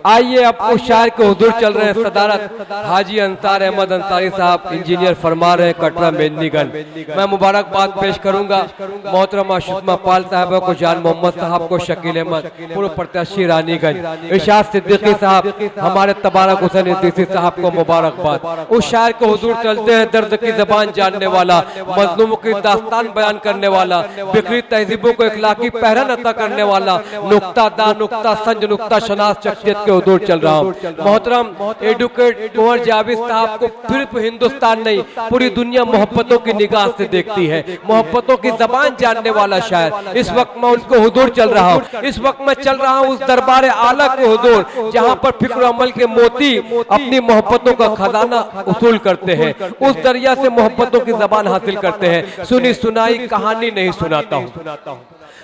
आइए अब उस शायर के हुजूर चल रहे हैं। सदारत हाजी अंसार अहमद अंसारी साहब, इंजीनियर, फरमा रहे हैं कटरा मेदिनीगंज। मैं मुबारकबाद पेश करूंगा मोहतरमा शुष्मा पाल साहब को, जान मोहम्मद साहब को, शकील अहमद, पूर्व प्रत्याशी रानीगंज, इरशाद सिद्दीकी साहब, हमारे तबारक हुसैन इद्रीसी साहब को मुबारकबाद। उस शायर के हुजूर चलते हैं, दर्द की जबान जानने वाला, मजलूमों की दास्तान बयान करने वाला, बिखरी तहजीबों को इखलाकी पहरन अता करने वाला, नुक्ता दा, नुक्ता संज, नुक्ता शनास शख्सियत के हुजूर चल रहा हूँ। मोहतरम एडवोकेट कुंवर जावेद साहब को सिर्फ हिंदुस्तान नहीं, पूरी दुनिया मोहब्बतों की निगाह से देखती है, मोहब्बतों की जबान जानने वाला शायर। इस वक्त मैं उनको हुजूर चल रहा हूँ। इस वक्त मैं चल रहा हूँ उस दरबार आला के हुजूर, जहाँ पर फिक्र अमल के मोती अपनी मोहब्बतों का खजाना उसूल करते हैं, उस दरिया से मोहब्बतों की जबान हासिल करते हैं। सुनी सुनाई कहानी नहीं सुनाता हूँ,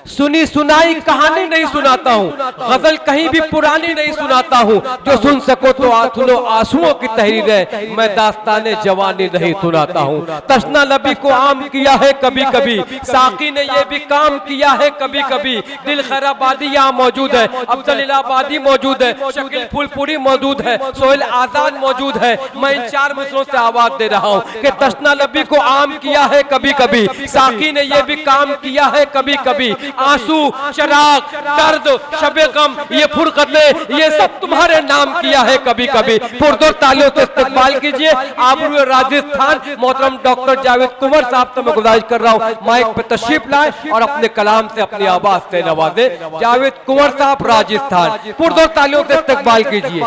सुनी सुनाई कहानी नहीं सुनाता हूँ, गजल कहीं भी पुरानी नहीं सुनाता हूँ। जो सुन सको तो सुनो आंसुओं की तहरीर है, मैं दास्ताने जवानी नहीं सुनाता हूँ। तशना लबी को आम किया है कभी कभी, साकी ने ये भी काम किया है कभी कभी। दिल खैराबादी यहाँ मौजूद है, अफजल इलाहाबादी मौजूद है, शकील फुलपुरी मौजूद है, सोहेल आजाद मौजूद है। मैं इन चार मिसरों से आवाज दे रहा हूँ कि तशना लबी को आम किया है कभी कभी, साकी ने ये भी काम किया है कभी कभी। आंसू, शराब, दर्द, शबे गम, ये फुरकतें, ये सब तुम्हारे नाम किया है कभी कभी। पुरजोर तालियों से इस्तकबाल कीजिए आबरू राजस्थान मोहतरम डॉक्टर जावेद कुंवर साहब से मैं गुजारिश कर रहा हूँ माइक पे तशरीफ लाए और अपने कलाम से अपनी आवाज से नवाजे। जावेद कुंवर साहब राजस्थान, पुरजोर तालियों से इस्तकबाल कीजिए।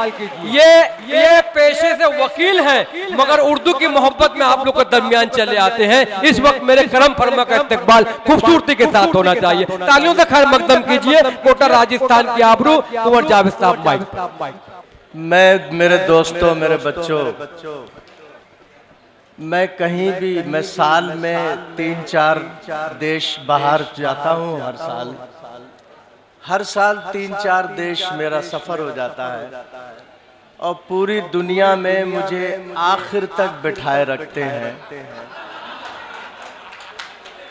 ये पेशे से वकील हैं मगर उर्दू की मोहब्बत में आप लोग के दरमियान चले आते हैं। इस वक्त मेरे करम फरमा का इस्तकबाल खूबसूरती के साथ होना चाहिए। तालियों से खैर मकदम कीजिए कोटा राजस्थान की आबरू कुंवर जावेद साहब। माइक। मैं, मेरे दोस्तों, मेरे बच्चों, मैं कहीं भी, मैं साल में 3-4 देश बाहर जाता हूँ। हर साल 3-4 देश मेरा सफर हो जाता है और पूरी दुनिया में मुझे आखिर तक बिठाए रखते हैं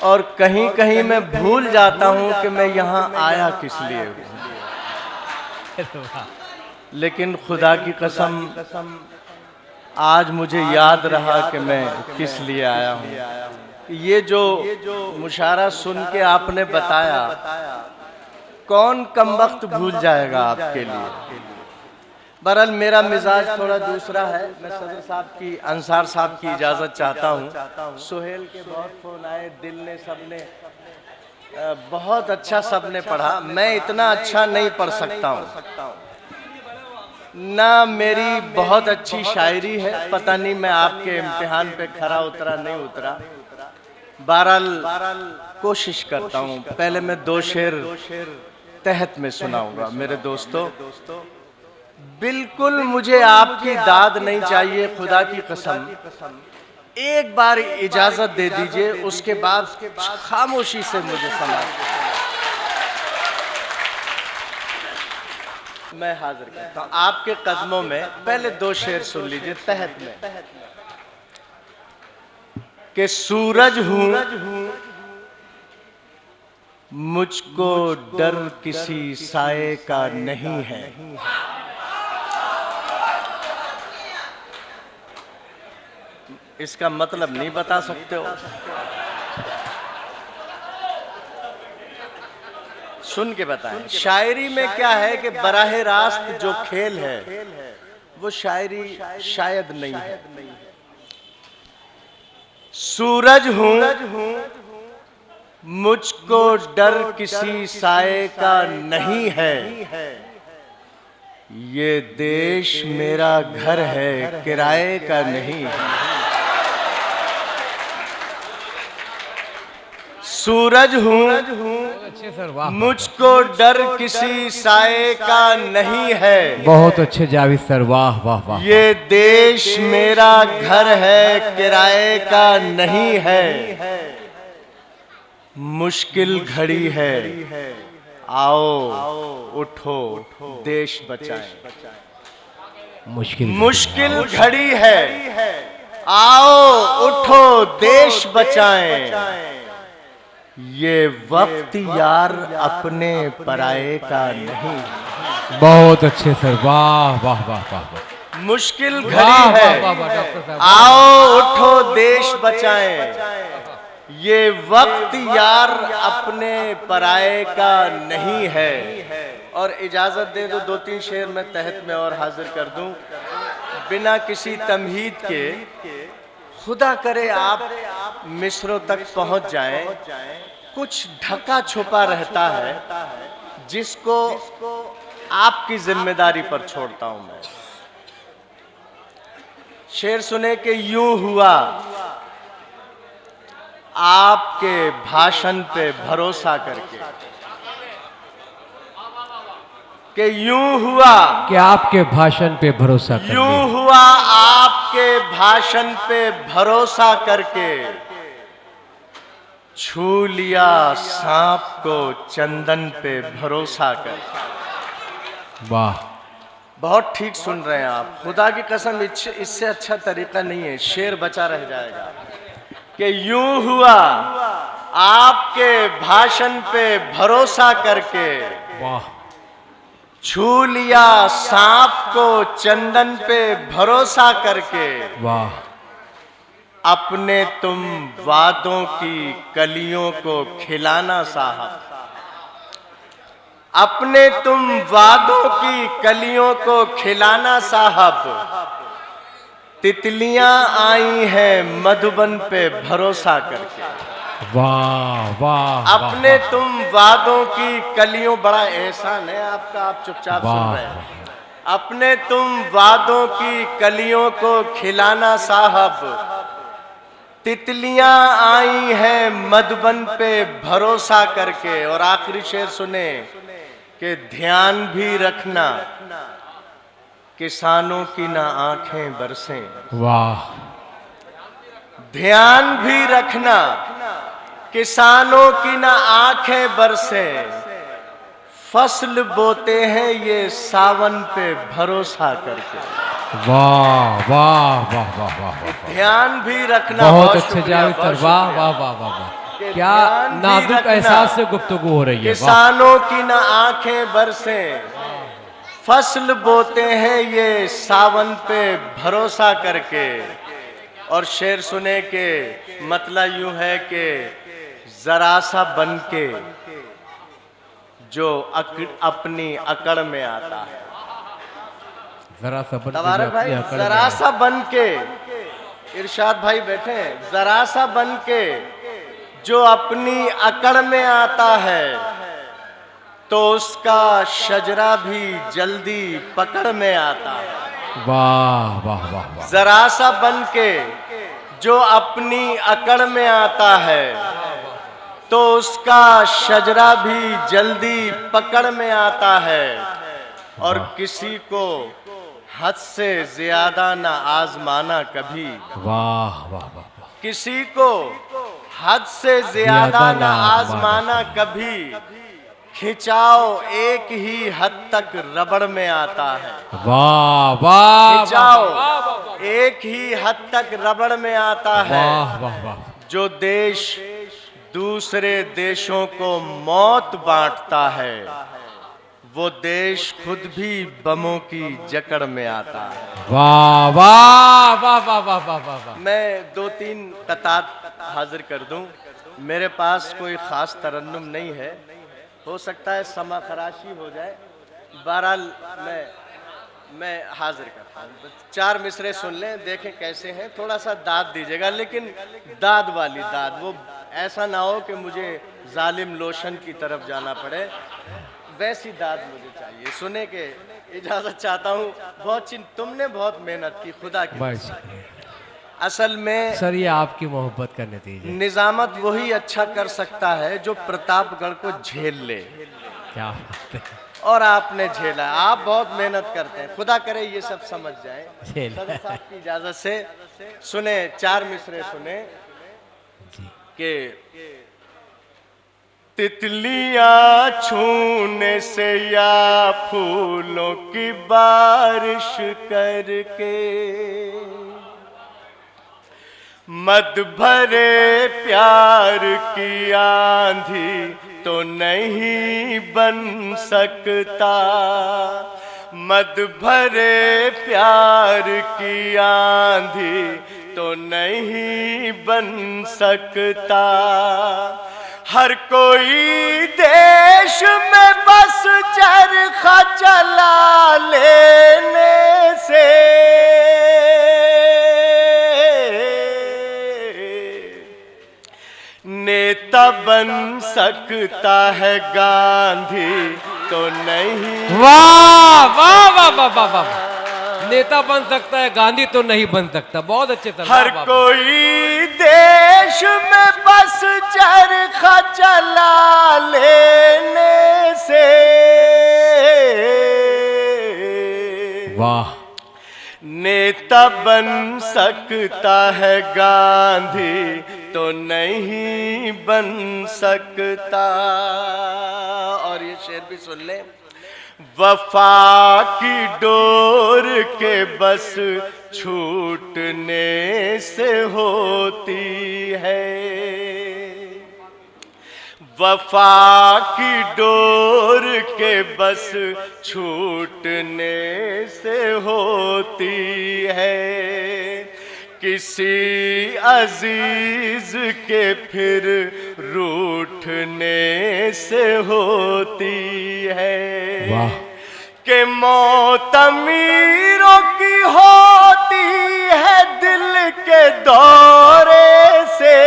और कहीं कहीं मैं भूल जाता हूं कि मैं यहाँ आया किस लिए हूँ। लेकिन खुदा की कसम आज मुझे याद रहा कि मैं किस लिए आया हूँ। ये जो मुशारा सुन के आपने बताया, कौन कमबख्त भूल जाएगा आपके लिए। बहरहाल मेरा मिजाज थोड़ा दूसरा है। मैं सदर साहब की, अंसार साहब की इजाज़त चाहता हूँ। सोहेल के बहुत फ़ोन आए, दिल ने, सबने बहुत अच्छा सबने पढ़ा। मैं इतना अच्छा नहीं पढ़ सकता हूँ ना, मेरी बहुत अच्छी शायरी है। पता नहीं मैं आपके इम्तिहान पे खरा उतरा नहीं उतरा। बहरहाल कोशिश करता हूँ। पहले मैं 2 शेर तहत में सुनाऊंगा। मेरे दोस्तों, बिल्कुल मुझे आपकी दाद नहीं चाहिए, खुदा की कसम। एक बार इजाजत दे दीजिए, उसके बाद खामोशी से मुझे सुना। मैं हाजिर करता हूं आपके कदमों में। पहले 2 शेर सुन लीजिए तहत में कि सूरज हूं मुझको डर किसी साए का नहीं है। इसका मतलब नहीं बता सकते हो? सुन के बताएं। शायरी में क्या है कि बराह रास्त जो खेल है वो शायरी शायद नहीं है। सूरज हूं मुझको डर किसी साए का नहीं है, ये देश मेरा घर है किराए का नहीं है। सूरज हूँ मुझको डर किसी साए का नहीं है। बहुत अच्छे जावेद सर, वाह वाह वाह। ये देश मेरा घर है किराए का नहीं है। मुश्किल घड़ी है, आओ उठो देश बचाएं। मुश्किल घड़ी है, आओ उठो देश बचाएं। ये वक्त यार अपने पराये का नहीं। बहुत अच्छे सर, वाह वाह वाह वाह वाह। मुश्किल वाह, घड़ी वाह, है, वाह, वाह, डॉक्टर साहब। आओ उठो देश बचाएं। ये वक्त यार अपने पराये का नहीं है। और इजाजत दे दो 2-3 शेर मैं तहत में और हाजिर कर दूं बिना किसी तमहीद के। खुदा करे आप मिस्रों तक पहुंच जाएं। कुछ ढका छुपा रहता है जिसको आपकी जिम्मेदारी पर छोड़ता हूं मैं। शेर सुने कि यूं हुआ आपके भाषण पे भरोसा करके, कि यूं हुआ कि आपके भाषण पे भरोसा कर यूं लिया। हुआ आपके भाषण पे भरोसा करके, छू लिया सांप को चंदन पे भरोसा करके। वाह, बहुत ठीक सुन रहे हैं आप, खुदा की कसम इससे अच्छा तरीका नहीं है, शेर बचा रह जाएगा। कि यूं हुआ आपके भाषण पे भरोसा करके, वाह, छू लिया सांप को चंदन पे भरोसा करके, वाह, अपने तुम वादों की कलियों को खिलाना साहब। अपने तुम वादों की कलियों को खिलाना साहब। तितलियां आई हैं मधुबन पे भरोसा करके। वाह, वाह, अपने तुम वादों की कलियों, बड़ा एहसान है आपका, आप चुपचाप सुन वाह, रहे हैं। अपने तुम वादों की कलियों को खिलाना साहब। तितलियां आई हैं मधुबन पे भरोसा करके। और आखिरी शेर सुने कि ध्यान भी रखना किसानों की ना आंखें बरसें। वाह, ध्यान भी रखना किसानों की ना आंखें बरसें। फसल बोते हैं ये सावन पे भरोसा करके। वाह, वाह, वाह, वाह, वाह। ध्यान भी रखना। बहुत अच्छे शुक्रिया, जावेद सर, बहुत वाह शुक्रिया। वाह वाह वाह वाह। कि क्या ध्यान भी नाजुक रखना, एहसास से गुफ्तगू हो रही है। वाह, किसानों की ना आंखें बरसें। फसल बोते हैं ये सावन पे भरोसा करके। और शेर सुने के मतलब यूं है कि जरा सा बन के जो अपनी अकड़ में आता है। जरा सा बन के तबारक जो भाई, अपनी अकड़ में जरा आए। सा बन के, इरशाद भाई बैठे हैं, जरा सा बन के जो अपनी अकड़ में आता है तो उसका शजरा भी जल्दी पकड़ में आता है। वाह वाह वाह वाह। जरा सा बन के जो अपनी अकड़ में आता है तो उसका शजरा भी जल्दी पकड़ में आता है। और किसी को हद से ज्यादा ना आजमाना कभी। वाह वाह वाह वाह। किसी को हद से ज्यादा ना आजमाना कभी। खिंचाओ एक ही हद तक रबड़ में आता है। वाह वाह। खिंचाओ एक ही हद तक रबड़ में आता है। वाह वाह वाह। जो देश दूसरे देशों को मौत बांटता है वो देश खुद भी बमों की जकड़ में आता है। वाह वाह वाह वाह वाह वाह वाह। मैं 2-3 कतात हाजिर कर दूं। मेरे पास कोई खास तरन्नुम नहीं है, हो सकता है समा खराशी हो जाए। बहरहाल मैं हाजिर करता हूँ। 4 मिसरे सुन लें, देखें कैसे हैं। थोड़ा सा दाद दीजिएगा, लेकिन दाद वाली दाद, वो ऐसा ना हो कि मुझे जालिम लोशन की तरफ जाना पड़े, वैसी दाद मुझे चाहिए। सुने के इजाजत चाहता हूँ। तुमने बहुत मेहनत की, खुदा की। असल में सर ये आपकी मोहब्बत का नतीजा। निजामत वही अच्छा कर सकता है जो प्रतापगढ़ को झेल ले। क्या बात है। और आपने झेला, आप बहुत मेहनत करते हैं, खुदा करे ये सब समझ जाए। झेल। सदर साहब की इजाजत से सुने 4 मिसरे सुने कि तितलियां छूने से या फूलों की बारिश करके, मद भरे प्यार की आंधी तो नहीं बन सकता, मद भरे प्यार की आंधी तो नहीं बन सकता। हर कोई देश में बस चरखा चला लेने से नेता बन सकता है, गांधी तो नहीं। वाह वाह वाह वाह वाह वाह, नेता बन सकता है, गांधी तो नहीं बन सकता। बहुत अच्छे तरह। हर कोई देश में बस चरखा चला लेने से वाह, नेता बन सकता है, गांधी तो नहीं बन सकता। और ये शेर भी सुन ले। वफा की डोर के बस छूटने से होती है, वफा की डोर के बस छूटने से होती है। किसी अजीज के फिर रूठने से होती है। वाह। कि मौत अमीरों की होती है दिल के दौरे से,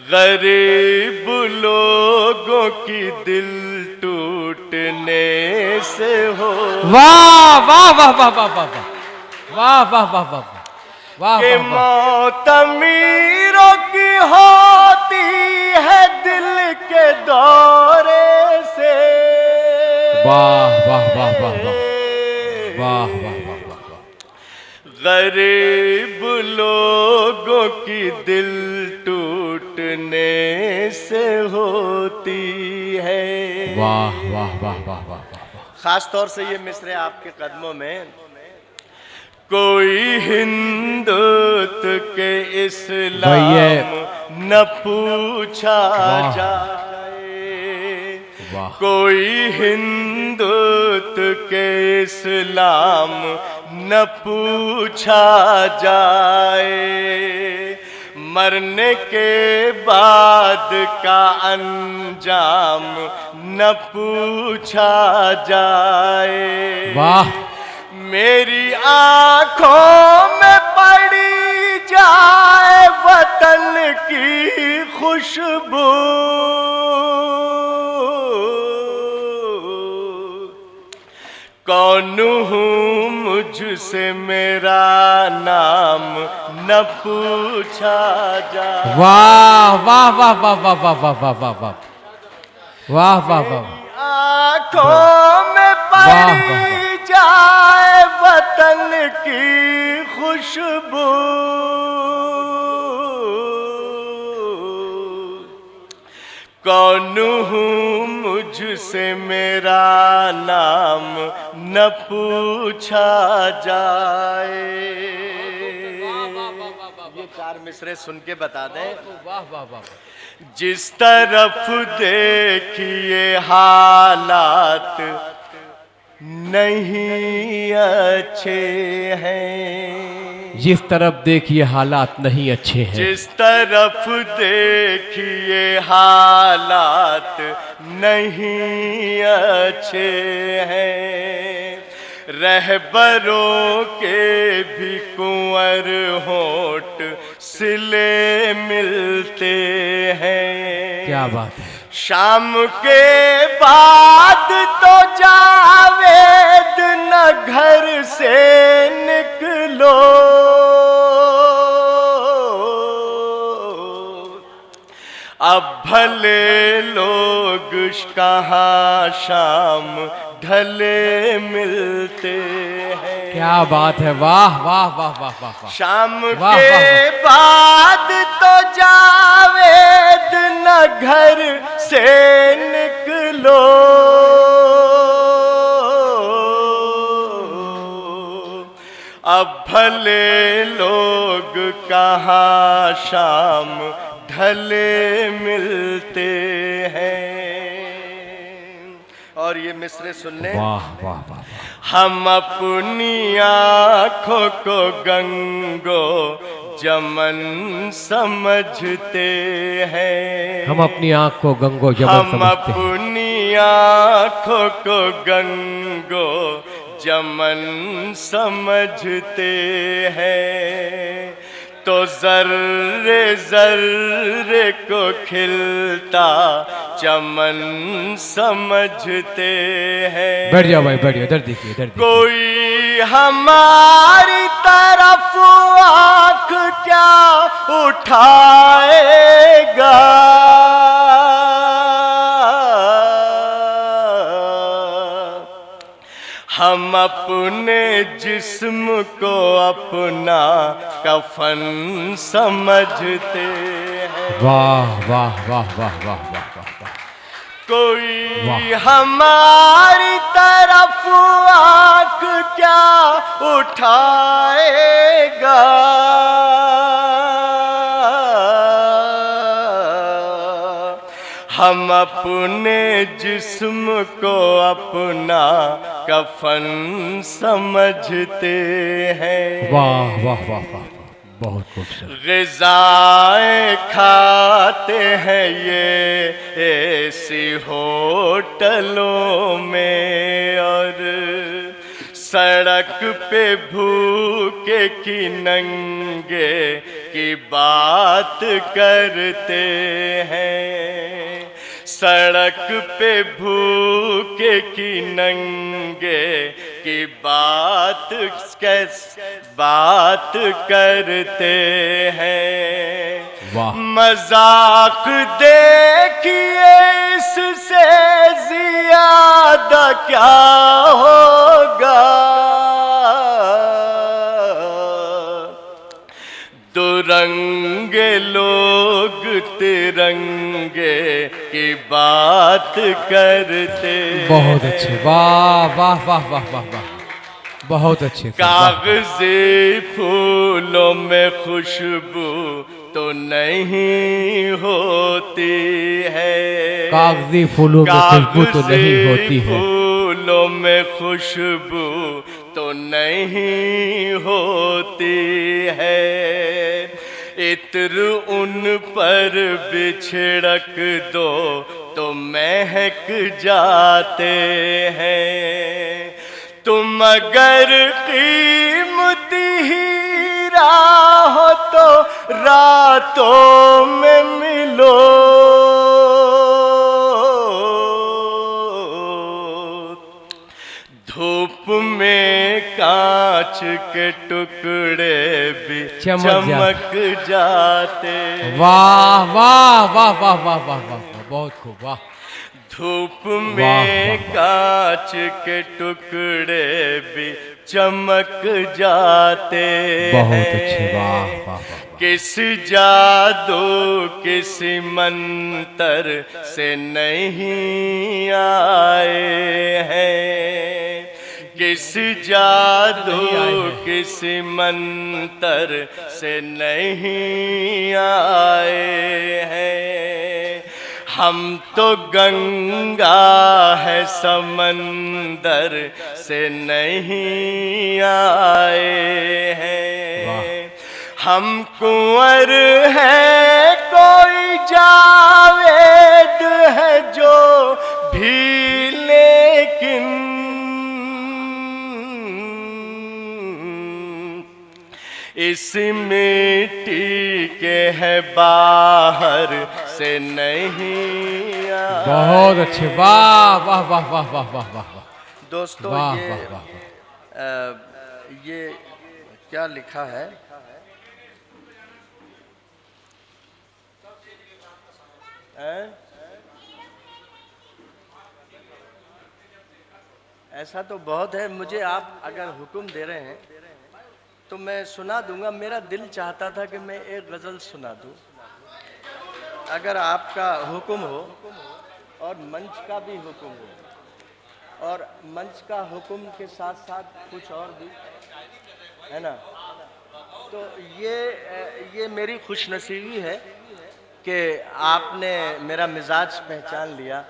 गरीब लोगों की दिल टूटने से हो। वाह वाह वाह वाह वाह वाह वाह वाह वाह वाह वाह। कि मौत अमीरों की होती है दिल के दौरे से। वाह वाह वाह वाह वाह वाह वाह वाह। गरीब लोगों की दिल टूटने से होती है। वाह वाह वाह वाह वाह। खास तौर से ये मिसरे आपके कदमों में। कोई हिंदुत्व के इस्लाम न पूछा जाए, कोई हिंदुत्व के इस्लाम न पूछा जाए। मरने के बाद का अंजाम न पूछा जाए। वाह। मेरी आंखों में पड़ी जाए वतन की खुशबू, कौन हूँ मुझसे मेरा नाम न पूछा जाए। वाह वाह वाह वाह वाह वाह वाह वाह वाह वाह वाह वाह वाह। आँखों में पड़ी जाए वतन की खुशबू, कौन हूँ मुझसे मेरा नाम न पूछा जाए। ये चार मिसरे सुन के बता दें। वाह वाह वाह। जिस तरफ देखिए हालात नहीं अच्छे हैं, जिस तरफ देखिए हालात नहीं अच्छे हैं, जिस तरफ देखिए हालात नहीं अच्छे हैं। रहबरों के भी कुंवर होठ सिले मिलते हैं। क्या बात है। शाम के बाद तो जावेद न घर से निकलो, अब भले लोग कहाँ शाम ढले मिलते हैं। क्या बात है। वाह वाह वाह वाह वाह वाह। शाम वाह, के वाह, बाद तो जावेद न घर से निकलो, अब भले लोग कहाँ शाम ढले मिलते हैं। और ये मिसरे सुनने, वाह वाह वाह। हम अपनी आँखों को गंगो जमन समझते हैं। हम अपनी आँख को गंगो जमन हम समझते हैं। अपनी आँखों को गंगो जमन समझते हैं। तो जर्रे जर्रे को खिलता चमन समझते हैं। बैठ जाओ भाई, बैठ जाओ, इधर देखिए, इधर देखिए। कोई हमारी तरफ आँख क्या उठाएगा, हम अपने जिस्म को अपना कफन समझते हैं। वाह वाह वाह वाह वाह वाह वाह वाह। कोई हमारी तरफ आँख क्या उठाएगा, हम अपने जिस्म को अपना कफन समझते हैं। वाह वाह वाह वाह, बहुत खूबसूरत। ग़िज़ाएं खाते हैं ये ऐसी होटलों में, और सड़क पे भूखे की नंगे की बात करते हैं। सड़क पे भूखे की नंगे की बात करते हैं। वाह। मजाक देखिए इससे ज्यादा क्या होगा, दुरंगे लोग तिरंगे की बात करते। बहुत अच्छे, वाह वाह वाह वाह वाह वाह, बहुत अच्छे। कागज़ी फूलों में खुशबू तो नहीं होती है, कागजी फूलों में खुशबू तो नहीं होती है, फूलों में खुशबू तो नहीं होती है। इत्र उन पर बिछड़क दो तो महक जाते हैं। तुम अगर कीमती हीरा हो तो रातों में मिलो, धूप में कांच के टुकड़े भी चमक जाते। वाह वाह वाह वाह वाह वाह वाह, बहुत खूब, वाह। धूप में कांच के टुकड़े भी चमक जाते हैं। बहुत अच्छे, वाह वाह। किस जादू किसी मंतर से नहीं आए हैं, किस जादू किसी मंतर से नहीं आए हैं। हम तो गंगा है समंदर से नहीं आए हैं। हम कुंवर हैं कोई जावेद है जो भी, लेकिन इस मिट्टी के है बाहर से नहीं आए। बहुत अच्छे, वाह वाह वाह वाह वाह वाह वाह। दोस्तों वाह, ये वाह, वाह, ये क्या लिखा है, ऐसा तो बहुत है। मुझे आप अगर हुक्म दे रहे हैं तो मैं सुना दूंगा। मेरा दिल चाहता था कि मैं एक गज़ल सुना दूं, अगर आपका हुक्म हो और मंच का भी हुक्म हो, और मंच का हुक्म के साथ साथ कुछ और भी। है ना। तो ये मेरी खुशनसीबी है कि आपने मेरा मिजाज पहचान लिया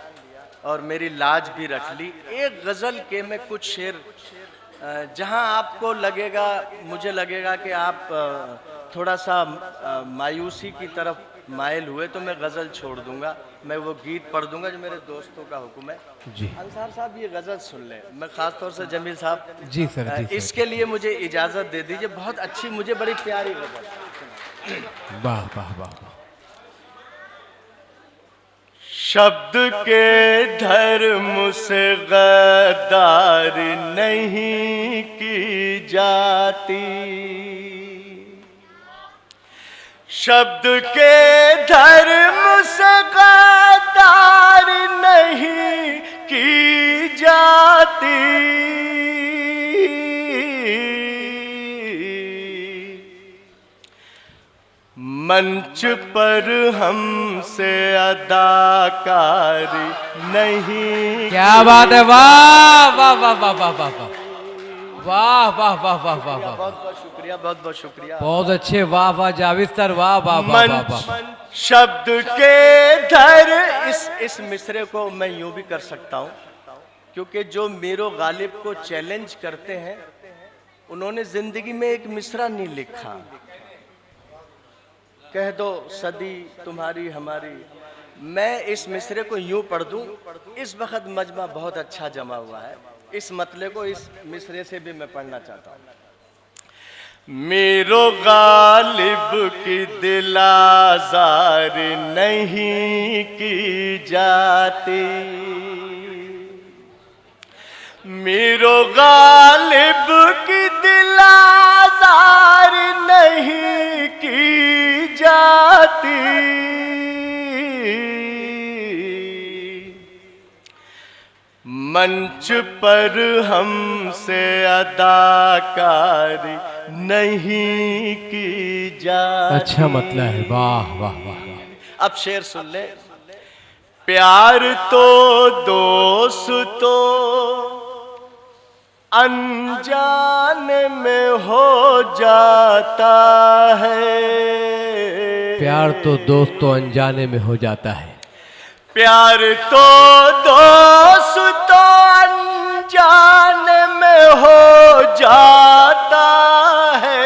और मेरी लाज भी रख ली। एक गज़ल के मैं कुछ शेर जहां आपको लगेगा, मुझे लगेगा कि आप थोड़ा सा मायूसी की तरफ माइल हुए तो मैं गज़ल छोड़ दूंगा, मैं वो गीत पढ़ दूंगा जो मेरे दोस्तों का हुक्म है। जी अंसार साहब ये गज़ल सुन लें, मैं ख़ास तौर से जमील साहब, जी सर, जी सर। इसके लिए मुझे इजाज़त दे दीजिए। बहुत अच्छी, मुझे बड़ी प्यारी गज़ल। वाह वाह वाह वाह। शब्द के धर्म से गद्दारी नहीं की जाती, शब्द के धर्म से गद्दारी नहीं की जाती। मंच पर हमसे अदाकारी नहीं। क्या बात है, वाह वाह वाह वाह वाह वाह वाह वाह वाह वाह वाह वाह वाह। बहुत बहुत शुक्रिया, बहुत बहुत शुक्रिया। बहुत अच्छे, वाह वाह जावेद सर, वाह वाह वाह वाह वाह। शब्द के धर इस मिसरे को मैं यूं भी कर सकता हूं, क्योंकि जो मीरो गालिब को चैलेंज करते हैं उन्होंने जिंदगी में एक मिसरा नहीं लिखा। कह दो सदी तुम्हारी हमारी, मैं इस मिसरे को यूं पढ़ दूं। इस वक्त मजमा बहुत अच्छा जमा हुआ है, इस मतले को इस मिसरे से भी मैं पढ़ना चाहता हूं। मेरो गालिब की दिलाज़ारी नहीं की जाती, मेरो गालिब की दिलाज़ारी नहीं की जाती। मंच पर हमसे अदाकारी नहीं की जाती। अच्छा मतला है, वाह वाह वाह वाह। अब शेर सुन ले। प्यार तो दोस्तों अनजाने में हो जाता है, प्यार तो दोस्तों अनजाने में हो जाता है। प्यार तो दोस्तों अनजाने में हो जाता है।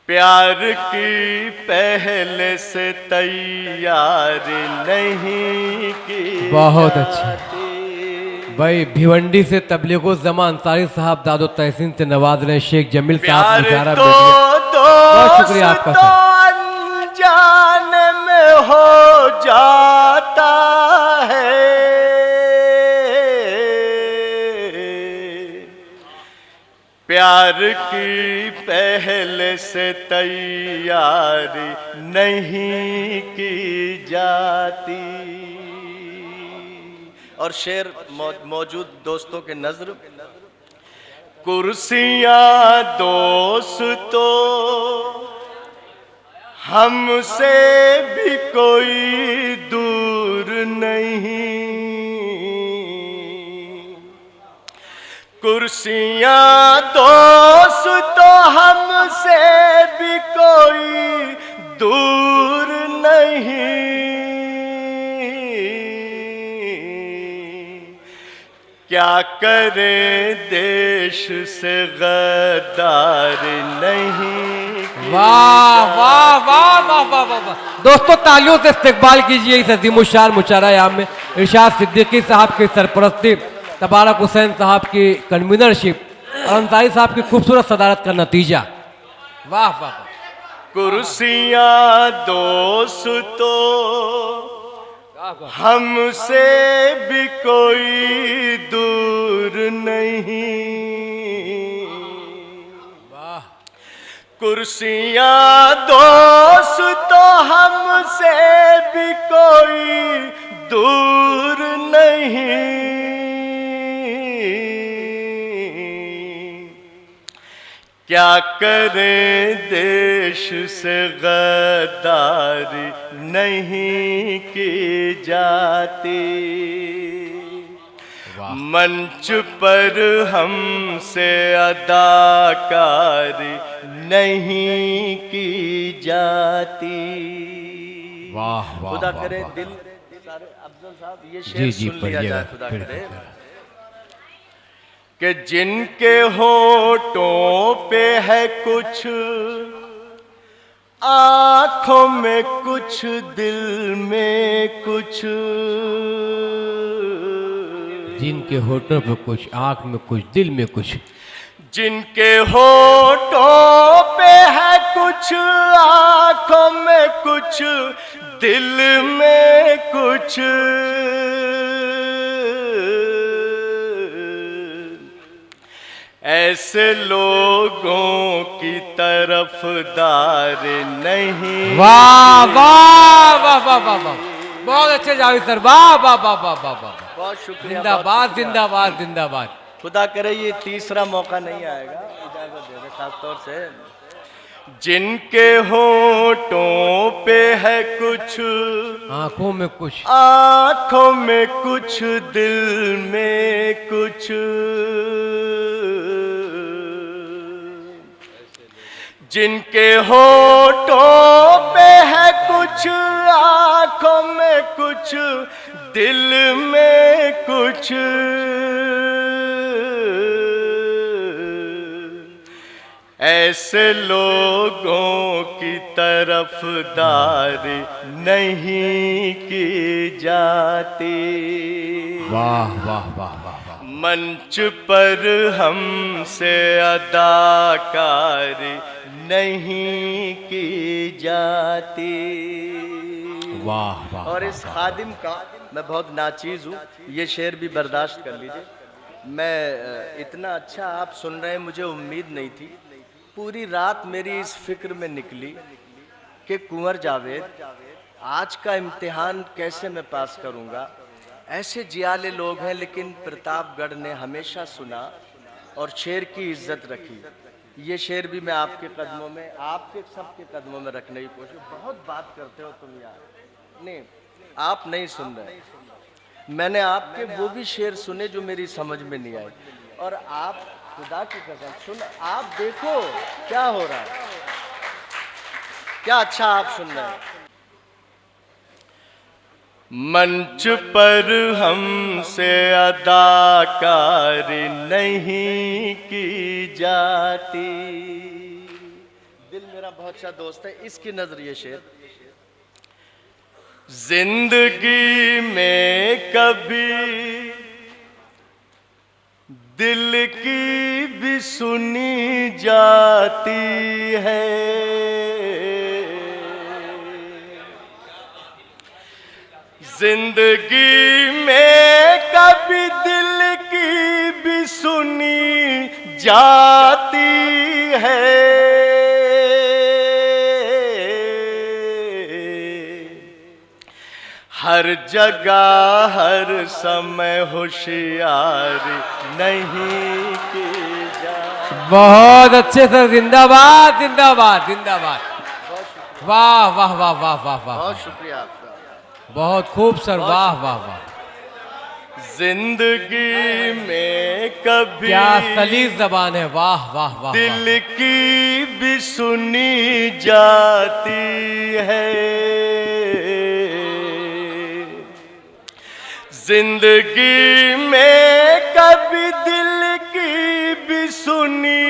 प्यार की पहले से तैयारी नहीं की। बहुत अच्छी भाई। भिवंडी से तबलीगो ज़मा अंसारी साहब दादो तहसीन से नवाज रहे, शेख जमील साहब मुशारा बहुत शुक्रिया आपका सर। अनजाने में हो जाता है, प्यार की पहले से तैयारी नहीं की जाती। और शेर मौजूद दोस्तों के नजर। कुर्सियां दोस्तों हमसे भी कोई दूर नहीं, कुर्सियां दोस्तों हमसे भी कोई दूर नहीं। क्या करे देश से गद्दारी नहीं। वाह वाह वाह वाह वाह वाह वाह। दोस्तों तालियों से इस्तकबाल कीजिए इस अज़ीमुश्शान मुशारा-ए-आम में इरशाद सिद्दीकी साहब की सरपरस्ती, तबारक हुसैन साहब की कन्वीनरशिप और अंसारी साहब की खूबसूरत सदारत का नतीजा। वाह वाह वाह। कुर्सियां दोस्तों हमसे भी कोई दूर नहीं, कुर्सियां दोस्तों हमसे भी कोई दूर नहीं। क्या करें देश से गद्दारी नहीं की जाती। मंच पर हमसे अदाकारी नहीं की जाती। वाह वाह खुदा वाह, करे वाह। दिल सारे अफजल साहब ये जी शेर जी सुन लिया पढ़िएगा जाए। खुदा फिर। करे कि जिनके होठों पे है कुछ, आंखों में कुछ, दिल में कुछ, जिनके होठों पे कुछ, आंख में कुछ, दिल में कुछ। जिनके होठों पे है कुछ, आंखों में कुछ, दिल में कुछ, ऐसे लोगों की तरफदार नहीं। वाह वाह वाह वाह वाह वाह, बहुत अच्छे जावेद सर, वाह वाह वाह वाह वाह वाह। बहुत शुक्रिया, जिंदाबाद जिंदाबाद जिंदाबाद। खुदा करे ये तीसरा मौका नहीं आएगा, इजाजत दे दे खास तौर से। जिनके होठों पे है कुछ, आंखों में कुछ, आंखों में कुछ, दिल में कुछ, जिनके होठों पे है कुछ, आंखों में कुछ, दिल में कुछ, ऐसे लोगों की तरफदारी नहीं की जाती। वाह वाह वाह वाह वाह। मंच पर हमसे अदाकारी नहीं की जाती। वाह वाह। और इस खादिम का मैं बहुत नाचीज हूँ, ये शेर भी बर्दाश्त कर लीजिए। मैं इतना अच्छा आप सुन रहे हैं, मुझे उम्मीद नहीं थी। पूरी रात मेरी इस फिक्र में निकली कि कुंवर जावेद आज का इम्तिहान कैसे मैं पास करूँगा। ऐसे जियाले लोग हैं, लेकिन प्रतापगढ़ ने हमेशा सुना और शेर की इज्जत रखी। ये शेर भी मैं आपके कदमों में, आपके सबके कदमों में रखने की कोशिश। बहुत बात करते हो तुम यार, नहीं आप नहीं सुन रहे। मैंने आपके वो भी शेर सुने जो मेरी समझ में नहीं आए, और आप खुदा की कसम सुन, आप देखो क्या हो रहा है, क्या अच्छा आप सुन रहे हैं। मंच पर हमसे अदाकारी नहीं की जाती। दिल मेरा बहुत अच्छा दोस्त है, इसकी नजर ये शेर। जिंदगी में कभी दिल की भी सुनी जाती है, जिंदगी में कभी दिल की भी सुनी जाती है, हर जगह हर समय होशियारी नहीं की जाती। बहुत अच्छे सर, जिंदाबाद जिंदाबाद जिंदाबाद। वाह वाह वाह वाह वाह वाह, बहुत शुक्रिया आपका, बहुत खूब सर, वाह वाह वाह। जिंदगी में कभी क्या सलीस जबान है, वाह वाह वाह। दिल की भी सुनी जाती है, जिंदगी में कभी दिल की भी सुनी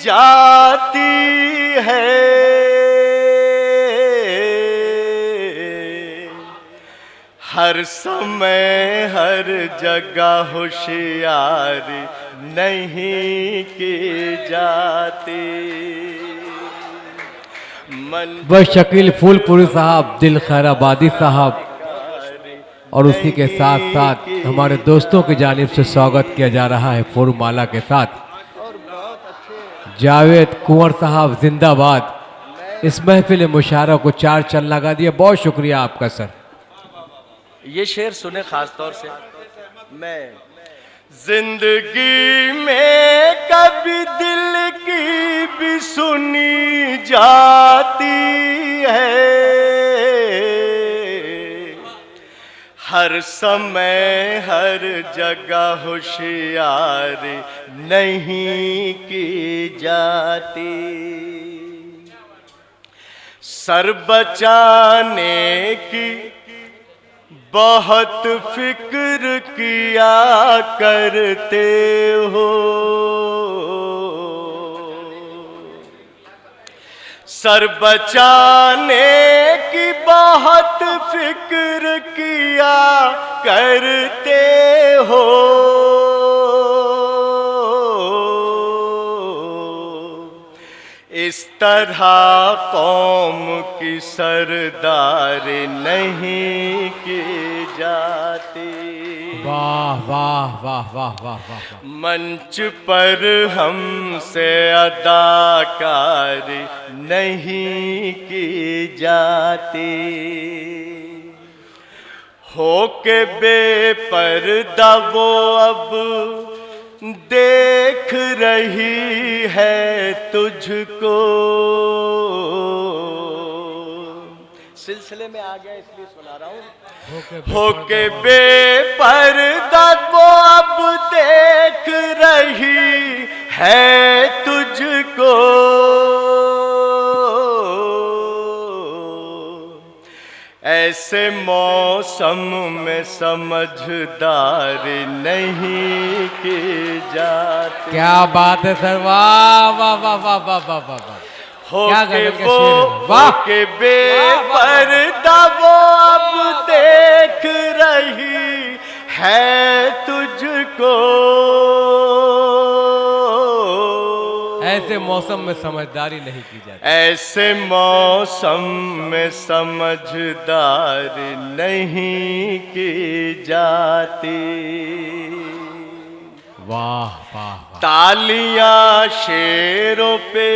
जाती है, हर समय हर जगह होशियारी नहीं की जाती। बस शकील फूलपुरी साहब, दिल खैराबादी साहब, और उसी के साथ साथ हमारे दोस्तों की जानिब से स्वागत किया जा रहा है फूलमाला के साथ। जावेद कुंवर साहब जिंदाबाद। इस महफिल मुशायरा को चार चल लगा दिया, बहुत शुक्रिया आपका सर। ये शेर सुने खास तौर से। मैं जिंदगी में कभी दिल की भी सुनी जाती है, हर समय हर जगह होशियारी नहीं की जाती। सर बचाने की बहुत फिक्र किया करते हो। सर बचाने की बहुत फिक्र किया करते हो। इस तरह कौम की सरदारी नहीं की जाती। वाह वाह वाह वाह वाह वाह। मंच पर हमसे अदाकारी नहीं की जाती। होके बेपर्दा वो अब देख रही है तुझको। सिलसिले में आ गया इसलिए सुना रहा हूँ। होके बेपर्दा वो अब देख रही है तुझको। ऐसे मौसम में समझदारी नहीं की जाती। क्या बात है सर, वाह वाह वाह वाह वाह वाह वाह वाह। क्या होके गजल का वो शेर है, वाह। होके बेपर्दा वो अब देख रही है तुझको। ऐसे मौसम में समझदारी नहीं की जाती। ऐसे मौसम में समझदारी नहीं की जाती। वाह वाह वाह। तालियां शेरों पे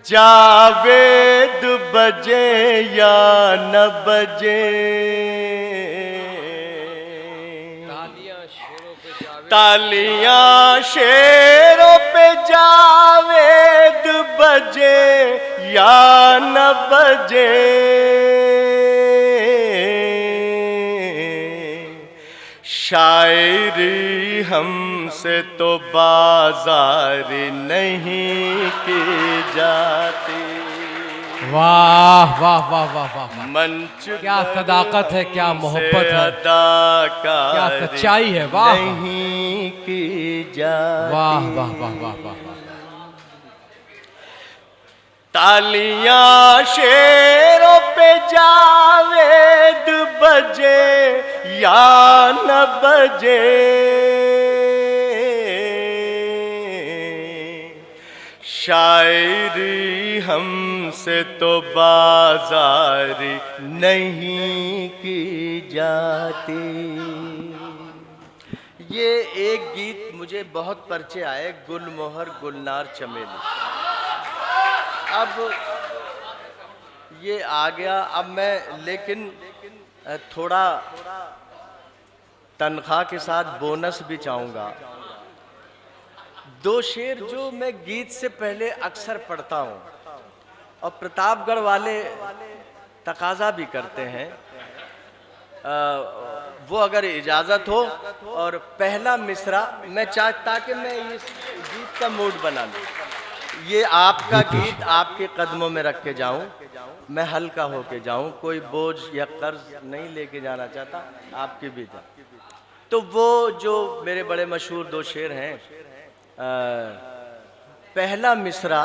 जावेद बजे या न बजे। तालियां शेरों पे जावेद बजे या न बजे। शायरी हमसे तो बाजारी नहीं की जाती। वाह वाह वाह वाह वाह वाह। मंच क्या सदाकत है, क्या मोहब्बत है, अदाकारी क्या सच्चाई है, वाह नहीं की जाती। वाह वाह वाह वाह वाह वाह। तालियां शेरों पे जावेद बजे या न बजे। शायरी हमसे तो बाजारी नहीं की जाती। ये एक गीत मुझे बहुत परिचय आए, गुलमोहर गुलनार चमेली। अब ये आ गया, अब मैं लेकिन थोड़ा तनख्वाह के साथ बोनस भी चाहूँगा। दो शेर जो मैं गीत से पहले अक्सर पढ़ता हूँ और प्रतापगढ़ वाले तकाजा भी करते हैं, वो अगर इजाज़त हो। और पहला मिसरा मैं चाहता कि मैं इस गीत का मूड बना लूँ। ये आपका गीत आपके कदमों में रख के जाऊं, मैं हल्का होके जाऊं, कोई बोझ या कर्ज नहीं लेके जाना चाहता, आपकी भी था। तो वो जो मेरे बड़े मशहूर दो शेर हैं, पहला मिसरा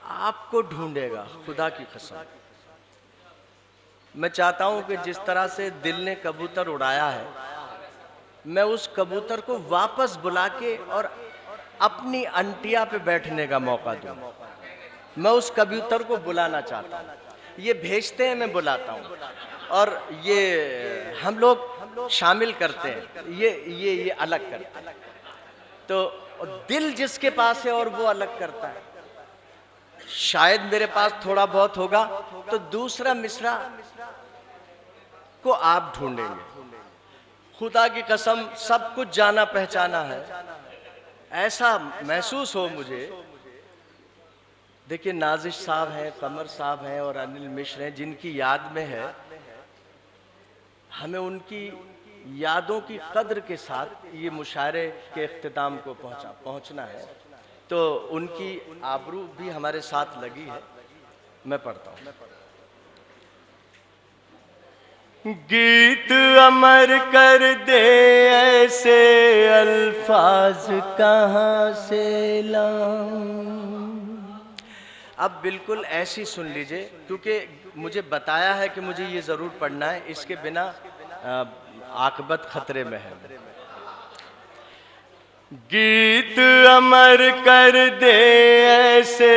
आपको ढूंढेगा खुदा की कसम। मैं चाहता हूं कि जिस तरह से दिल ने कबूतर उड़ाया है, मैं उस कबूतर को वापस बुला के और अपनी अंटिया पे बैठने का मौका दूं। मैं उस कबूतर को बुलाना चाहता हूं। ये भेजते हैं, मैं बुलाता हूं, और ये हम लोग शामिल करते हैं, ये अलग करते हैं। तो दिल जिसके पास है और वो अलग करता है। शायद मेरे पास थोड़ा बहुत होगा तो दूसरा मिसरा को आप ढूंढेंगे। खुदा की कसम सब कुछ जाना पहचाना है, ऐसा महसूस हो मुझे। देखिए, नाजिश साहब हैं, कमर साहब हैं और अनिल मिश्र हैं, जिनकी याद में है हमें उनकी यादों की कद्र के साथ ये मुशायरे के इख्तिताम को पहुंचना है। तो उनकी आबरू भी हमारे साथ लगी है। मैं पढ़ता हूँ। गीत अमर कर दे ऐसे अल्फाज कहाँ से लाऊं। अब बिल्कुल ऐसी सुन लीजिए, क्योंकि मुझे बताया है कि मुझे ये ज़रूर पढ़ना है, इसके बिना आकबत खतरे में है। गीत अमर कर दे ऐसे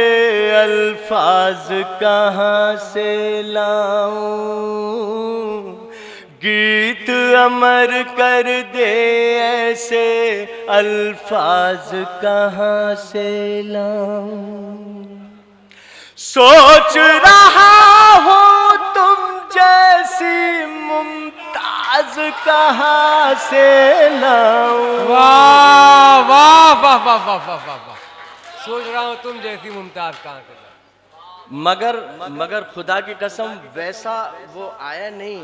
अल्फाज कहाँ से लाऊं। गीत अमर कर दे ऐसे अल्फाज कहाँ से लाऊं। सोच रहा हूँ तुम जैसी मुमताज कहाँ से लाऊं। वाह वाह वाह वाह वाह वाह वाह वाह। सोच रहा हूँ तुम जैसी मुमताज कहाँ से लाऊं। मगर खुदा की कसम वैसा वो आया नहीं।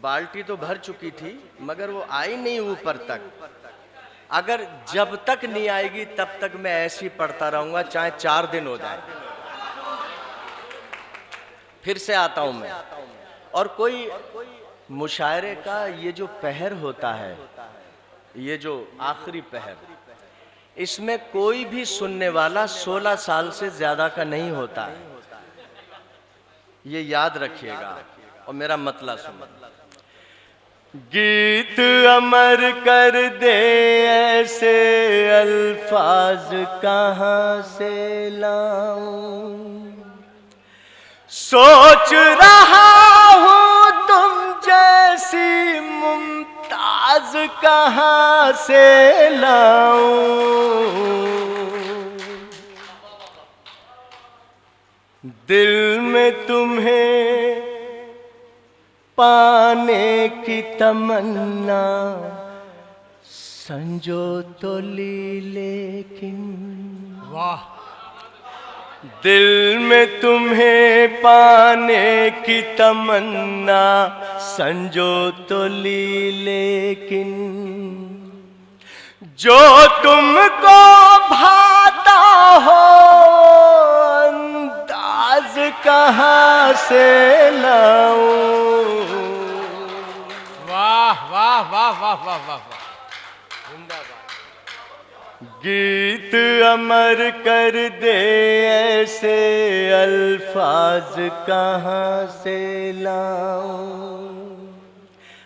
बाल्टी तो भर चुकी थी मगर वो आई नहीं ऊपर तक। अगर जब तक नहीं आएगी तब तक मैं ऐसी पढ़ता रहूंगा, चाहे 4 दिन हो जाए। फिर से आता हूं मैं। और कोई मुशायरे का ये जो पहर होता है, ये जो आखिरी पहर, इसमें कोई भी सुनने वाला 16 साल से ज्यादा का नहीं होता है। ये याद रखिएगा और मेरा मतला सुनो। गीत अमर कर दे ऐसे अल्फाज कहाँ से लाऊं। सोच रहा हूँ तुम जैसी मुमताज कहाँ से लाऊं। दिल में तुम्हें पाने की तमन्ना संजो तो ली लेकिन। वाह। दिल में तुम्हें पाने की तमन्ना संजो तो ली लेकिन। जो तुमको भाता हो अंदाज कहाँ से लाऊं। वाह वाह वाह वाह वाह वाह वाह। गीत अमर कर दे ऐसे अल्फाज कहाँ से लाऊं।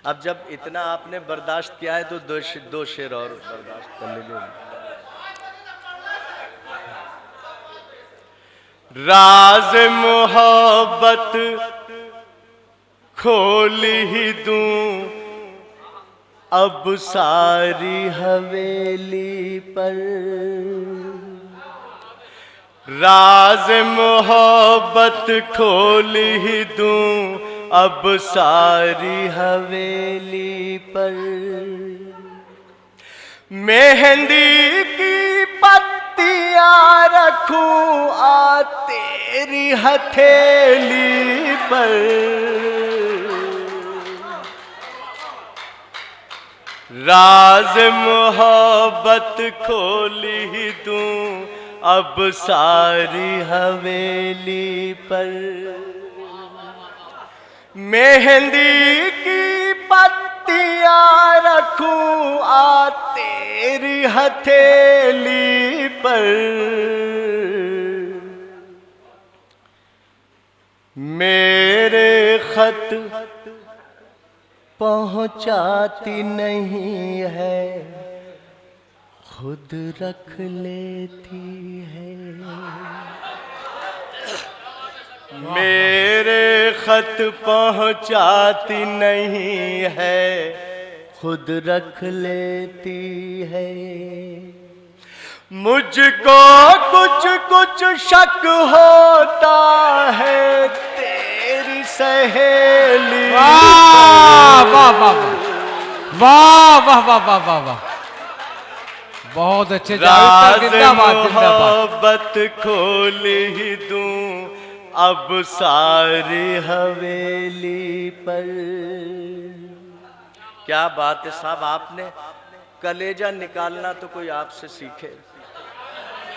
अब जब इतना आपने बर्दाश्त किया है तो दो शेर और बर्दाश्त कर लीजिए। राज मोहब्बत खोल ही दूं अब सारी हवेली पर। राज मोहब्बत खोल ही दूं अब सारी हवेली पर। मेहंदी की पत्तियां रखूं आ तेरी हथेली पर। राज मोहब्बत खोल ही दूं अब सारी हवेली पर। मेहंदी की पत्तियां रखूं आ तेरी हथेली पर। मेरे खत पहुंचाती नहीं है खुद रख लेती है। मेरे खत पहुंचाती नहीं है खुद रख लेती है। मुझको कुछ कुछ शक होता है तेरी सहेली। वाह वाह वाह वाह वाह वाह वाह वाह वाह। बहुत अच्छे। राज मोहब्बत खोल ही दूं अब सारी हवेली पर। क्या बात है साहब, आपने कलेजा निकालना तो कोई आपसे सीखे,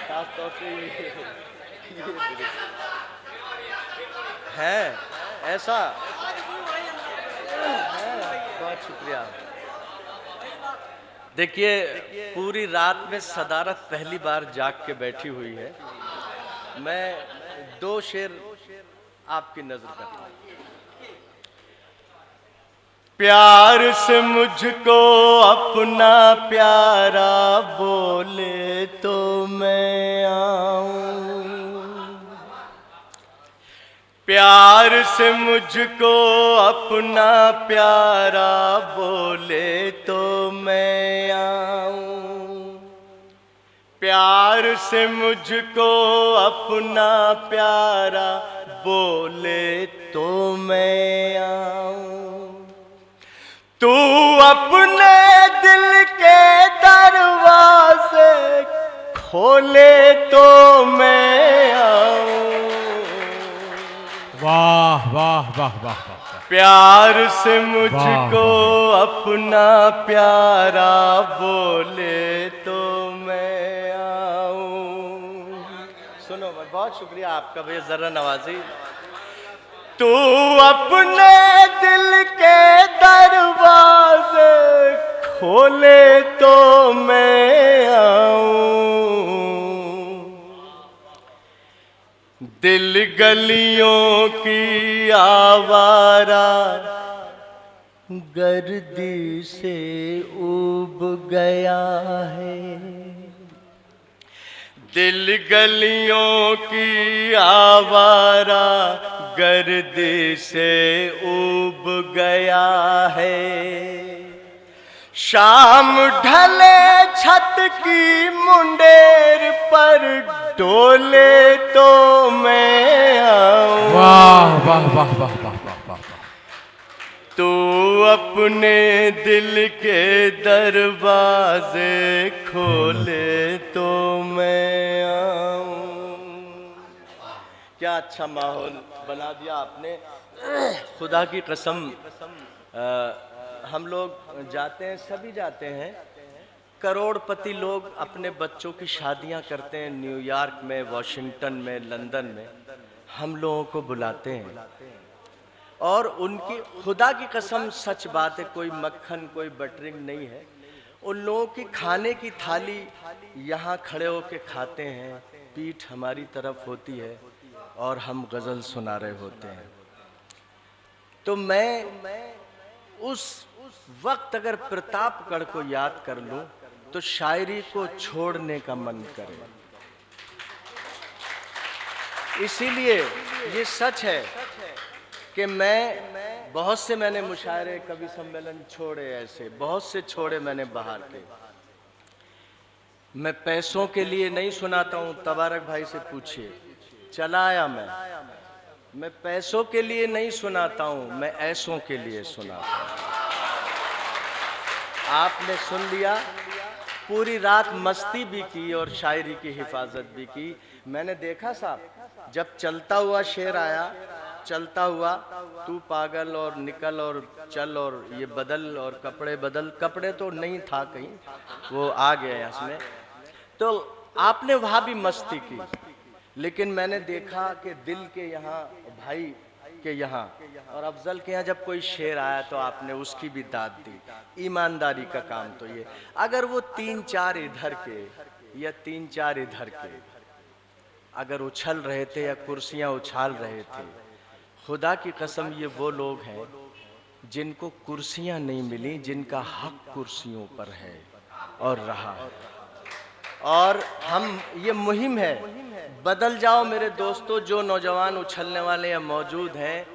खास तौर से ये है ऐसा है। बहुत शुक्रिया। देखिए, पूरी रात में सदारत पहली बार जाग के बैठी हुई है। मैं 2 शेर आपकी नजर करता हूं। प्यार से मुझको अपना प्यारा बोले तो मैं आऊं, प्यार से मुझको अपना प्यारा बोले तो मैं आऊं, प्यार से मुझको अपना प्यारा बोले तो मैं आऊं, तू अपने दिल के दरवाजे खोले तो मैं आऊं। वाह वाह वाह वाह वाह। प्यार से मुझको अपना प्यारा बोले तो मैं आऊं। सुनो, मैं बहुत शुक्रिया आपका भैया, जरा नवाजी। तू अपने दिल के दरवाजे खोले तो मैं आऊं, दिल गलियों की आवारा गर्दी से ऊब गया है, दिल गलियों की आवारा गर्दी से ऊब गया है, शाम ढले छत की मुंडेर पर डोले तो मैं आऊं। वाह वाह वाह वाह वाह वाह वाह। तू अपने दिल के दरवाजे खोले तो मैं आऊं। क्या अच्छा माहौल बना दिया आपने, खुदा की कसम। हम लोग जाते हैं, सभी जाते हैं, करोड़पति लोग अपने बच्चों की शादियां करते हैं न्यूयॉर्क में, वॉशिंगटन में, लंदन में, हम लोगों को बुलाते हैं और उनकी, खुदा की कसम सच बात है, कोई मक्खन कोई बटरिंग नहीं है, उन लोगों की खाने की थाली यहाँ खड़े होके खाते हैं, पीठ हमारी तरफ होती है और हम गज़ल सुना रहे होते हैं। तो मैं उस वक्त अगर प्रतापगढ़ को याद कर लूं तो शायरी को छोड़ने का मन करे। इसीलिए ये सच है कि बहुत से मैंने मुशायरे, कवि सम्मेलन छोड़े, ऐसे बहुत से छोड़े मैंने बाहर के। मैं पैसों के लिए नहीं सुनाता हूँ, तबारक भाई से पूछिए, चला आया मैं पैसों के लिए नहीं सुनाता हूँ, मैं ऐसों के लिए सुनाता हूँ। आपने सुन लिया, पूरी रात मस्ती भी की और शायरी की हिफाजत भी की। मैंने देखा साहब, जब चलता हुआ शेर आया, चलता हुआ, तू पागल और निकल और चल और ये बदल और कपड़े बदल, कपड़े तो नहीं था कहीं, वो आ गया इसमें, तो आपने वहाँ भी मस्ती की। लेकिन मैंने देखा कि दिल के यहाँ, भाई के यहाँ और अफजल के यहाँ जब कोई शेर आया तो आपने उसकी भी दाद दी। ईमानदारी का काम तो ये, अगर वो 3-4 इधर के या 3-4 इधर के अगर उछल रहे थे या कुर्सियां उछाल रहे थे, खुदा की कसम ये वो लोग हैं जिनको कुर्सियां नहीं मिली, जिनका हक कुर्सियों पर है और रहा है। और हम, ये मुहिम है, बदल जाओ मेरे दोस्तों, जो नौजवान उछलने वाले यहाँ मौजूद हैं,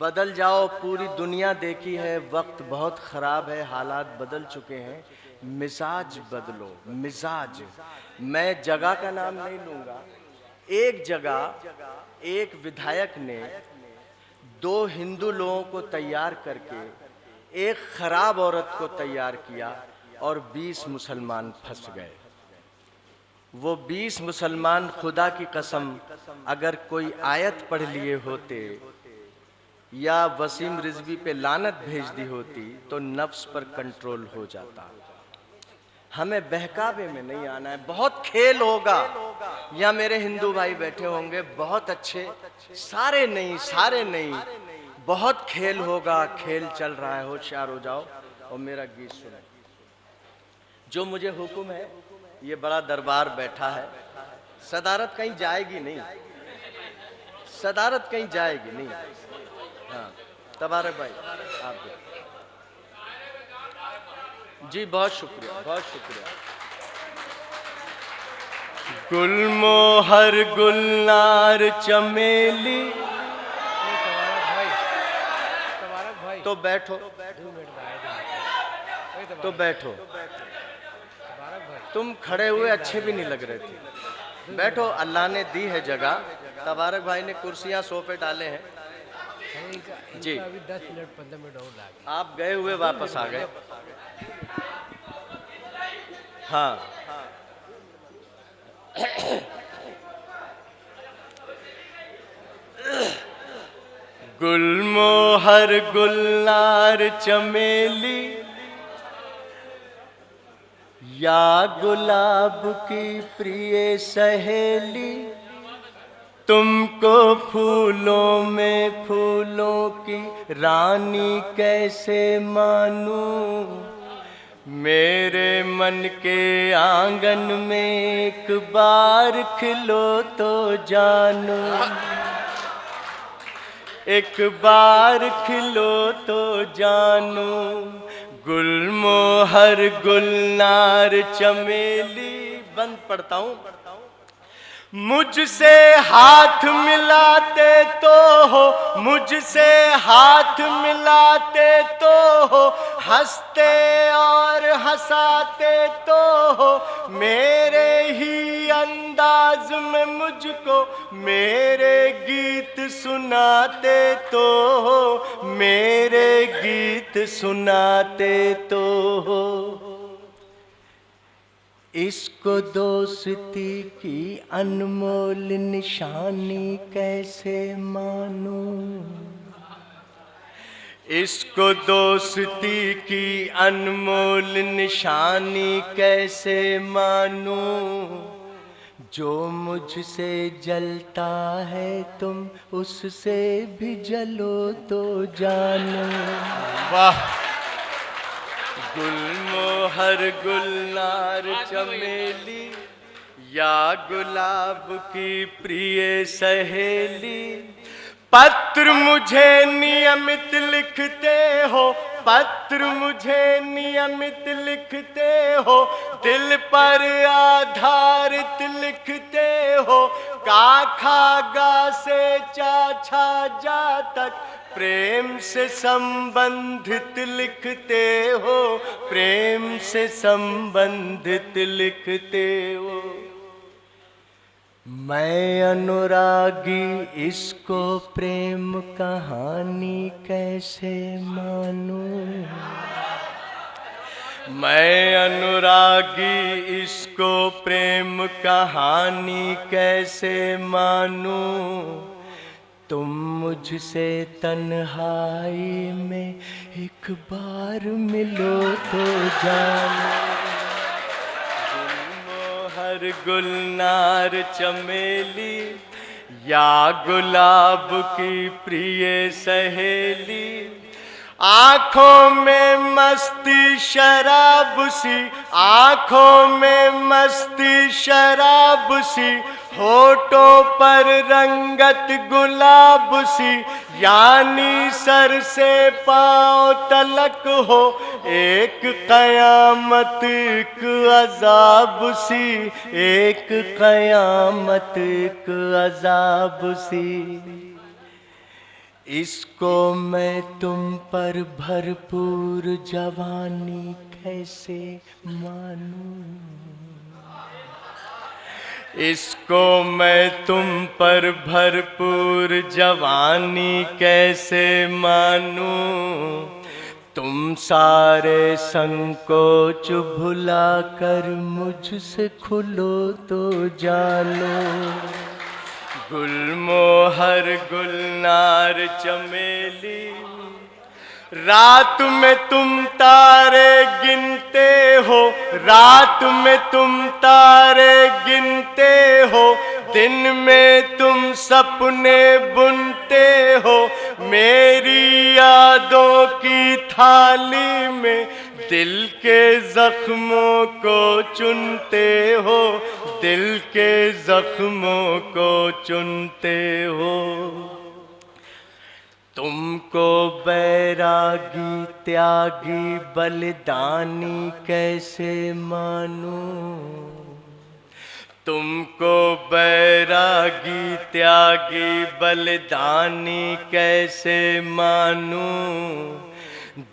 बदल जाओ। पूरी दुनिया देखी है, वक्त बहुत ख़राब है, हालात बदल चुके हैं, मिजाज बदलो, मिजाज। मैं जगह का नाम नहीं लूँगा, एक जगह एक विधायक ने 2 हिंदू लोगों को तैयार करके एक ख़राब औरत को तैयार किया और 20 मुसलमान फंस गए। वो 20 मुसलमान, खुदा की कसम, अगर कोई आयत पढ़ लिए होते या वसीम रिजवी पे लानत भेज दी होती तो नफ्स पर कंट्रोल हो जाता। हमें बहकावे में नहीं आना है। बहुत खेल होगा, या मेरे हिंदू भाई बैठे होंगे बहुत अच्छे, सारे नहीं, बहुत खेल होगा, खेल चल रहा है, होशियार हो जाओ और मेरा गीत सुनो। जो मुझे हुक्म है, ये बड़ा दरबार बैठा है, सदारत कहीं जाएगी नहीं, सदारत कहीं जाएगी नहीं। हाँ तबारक भाई आप भी। जी बहुत शुक्रिया, बहुत शुक्रिया। गुलमोहर गुलनार चमेली, तो बैठो, तो बैठो, तुम खड़े हुए अच्छे भी नहीं लग रहे थे, बैठो, अल्लाह ने दी है जगह। तबारक भाई ने कुर्सियां सोफे डाले हैं जी। अभी 10 मिनट 15 मिनट और लगे। आप गए हुए वापस आ गए। हाँ गुलमोहर गुलनार चमेली, या गुलाब की प्रिय सहेली, तुमको फूलों में फूलों की रानी कैसे मानूं, मेरे मन के आंगन में एक बार खिलो तो जानू, एक बार खिलो तो जानू, गुलमोहर गुलनार चमेली। बंद पढ़ता हूँ। मुझसे हाथ मिलाते तो हो, मुझसे हाथ मिलाते तो हो, हंसते और हंसाते तो हो, मेरे ही अंदाज में मुझको मेरे गीत सुनाते तो हो, मेरे गीत सुनाते तो हो। इसको दोस्ती की अनमोल निशानी कैसे मानूं, इसको दोस्ती की अनमोल निशानी कैसे मानूं, जो मुझसे जलता है तुम उससे भी जलो तो जानो। वाह। गुलमोहर गुलनार चमेली, या गुलाब की प्रिय सहेली, पत्र मुझे नियमित लिखते हो, पत्र मुझे नियमित लिखते हो, दिल पर आधारित लिखते हो, काखा गा से चाचा जा तक प्रेम से संबंधित लिखते हो, प्रेम से संबंधित लिखते हो। मैं अनुरागी इसको प्रेम कहानी कैसे मानूं, मैं अनुरागी इसको प्रेम कहानी कैसे मानूं, तुम मुझसे तन्हाई में एक बार मिलो तो जानो। गुलमोहर गुलनार चमेली, या गुलाब की प्रिय सहेली, आँखों में मस्ती शराब सी, आँखों में मस्ती शराब सी, होठों पर रंगत गुलाब सी, यानी सर से पाँव तलक हो एक कयामत एक अजाब सी, एक कयामत एक अजाब सी। इसको मैं तुम पर भरपूर जवानी कैसे मानूं, इसको मैं तुम पर भरपूर जवानी कैसे मानूं, तुम सारे संकोच भुला कर मुझसे खुलो तो जानो। गुलमोहर गुलनार चमेली, रात में तुम तारे गिनते हो, रात में तुम तारे गिनते हो, दिन में तुम सपने बुनते हो, मेरी यादों की थाली में दिल के जख्मों को चुनते हो, दिल के जख्मों को चुनते हो। तुमको बैरागी त्यागी बलिदानी कैसे मानूं, तुमको बैरागी त्यागी बलिदानी कैसे मानूं,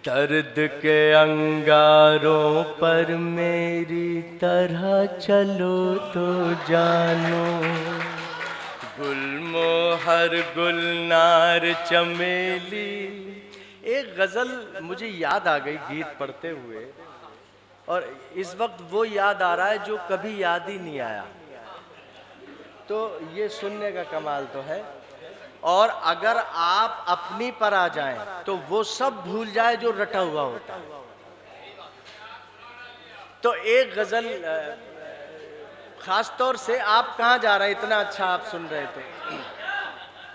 दर्द के अंगारों पर मेरी तरह चलो तो जानो, गुलमोहर गुलनार चमेली। एक गज़ल मुझे याद आ गई गीत पढ़ते हुए, और इस वक्त वो याद आ रहा है जो कभी याद ही नहीं आया। तो ये सुनने का कमाल तो है, और अगर आप अपनी पर आ जाएं तो वो सब भूल जाए जो रटा हुआ होता है। तो एक गज़ल खास तौर से, आप कहाँ जा रहे हैं? इतना अच्छा आप सुन रहे थे।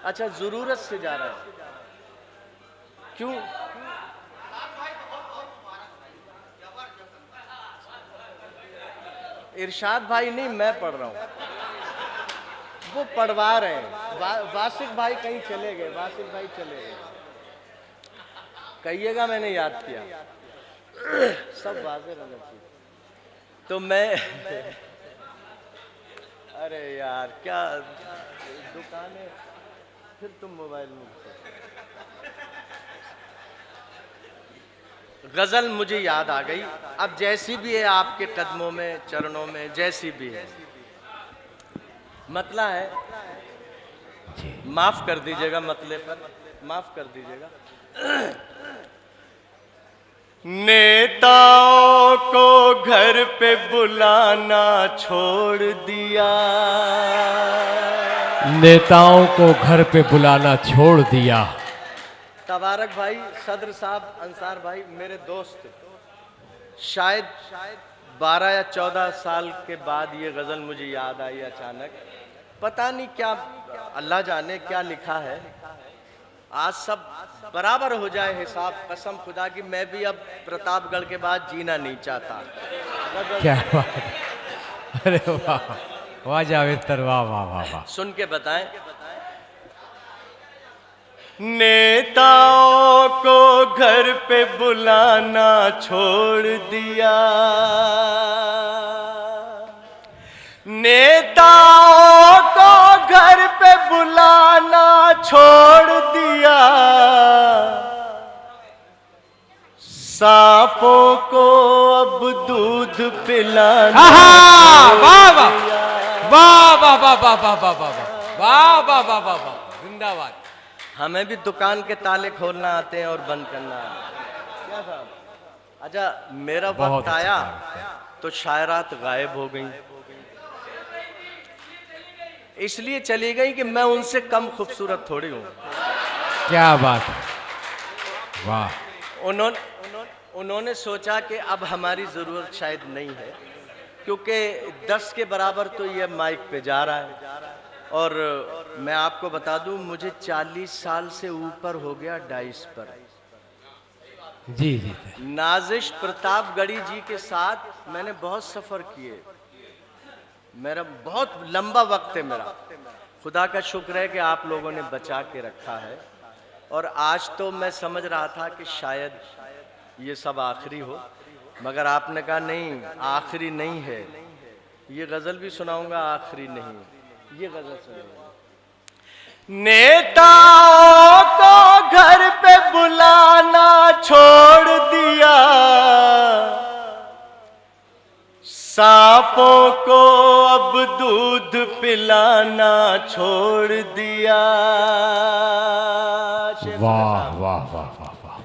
अच्छा, जरूरत से जा रहे हैं, क्यों? इरशाद भाई नहीं, मैं पढ़ रहा हूँ, वो पढ़वा रहे हैं। वासिक भाई कहीं चले गए, वासिक भाई चले गए, कहिएगा मैंने याद किया, सब वाज़े रहना चाहिए। तो मैं अरे यार, क्या दुकान है, फिर तुम मोबाइल में। गजल मुझे याद आ गई, अब जैसी भी है आपके कदमों में, चरणों में, जैसी भी है, मतला है, माफ कर दीजिएगा, मतले पर माफ कर दीजिएगा। नेताओं को घर पे बुलाना छोड़ दिया, नेताओं को घर पे बुलाना छोड़ दिया। तबारक भाई, सदर साहब, अंसार भाई मेरे दोस्त, शायद 12 या 14 साल के बाद ये गज़ल मुझे याद आई अचानक। पता नहीं क्या, अल्लाह जाने क्या लिखा है। आज सब बराबर हो जाए हिसाब, कसम खुदा की मैं भी अब प्रतापगढ़ के बाद जीना नहीं चाहता। क्या बात, अरे वाह वाह जावेद सर, वाह वाह वाह वाह। सुन के बताएं। नेताओं को घर पे बुलाना छोड़ दिया, नेताओं को घर पे बुलाना छोड़ दिया, सांपों को अब दूध पिलाना। वाह वाह वाह वाह वाह वाह वाह वाह वाह वाह वाह वाह वाह वाह, जिंदाबाद। हमें भी दुकान के ताले खोलना आते हैं और बंद करना आते हैं। क्या साहब? अच्छा, मेरा वक्त आया तो शायरात गायब हो गई, इसलिए चली गई कि मैं उनसे कम खूबसूरत थोड़ी हूँ। क्या बात, वाह। उन्होंने सोचा कि अब हमारी ज़रूरत शायद नहीं है, क्योंकि 10 के बराबर तो ये माइक पे जा रहा है, और मैं आपको बता दूं मुझे 40 साल से ऊपर हो गया डाइस पर। जी जी। नाजिश प्रतापगढ़ी जी के साथ मैंने बहुत सफ़र किए, मेरा बहुत लंबा वक्त है मेरा। खुदा का शुक्र है कि आप लोगों ने बचा के रखा है, और आज तो मैं समझ रहा था कि शायद ये सब आखिरी हो, मगर आपने कहा नहीं, आखिरी नहीं है। ये गज़ल भी सुनाऊंगा, आखिरी नहीं। ये गज़ल सुनाऊंगा। नेताओं को घर पे बुलाना छोड़ दिया, सांपों को अब दूध पिलाना छोड़ दिया। वाह वाह वाह वाह वाह।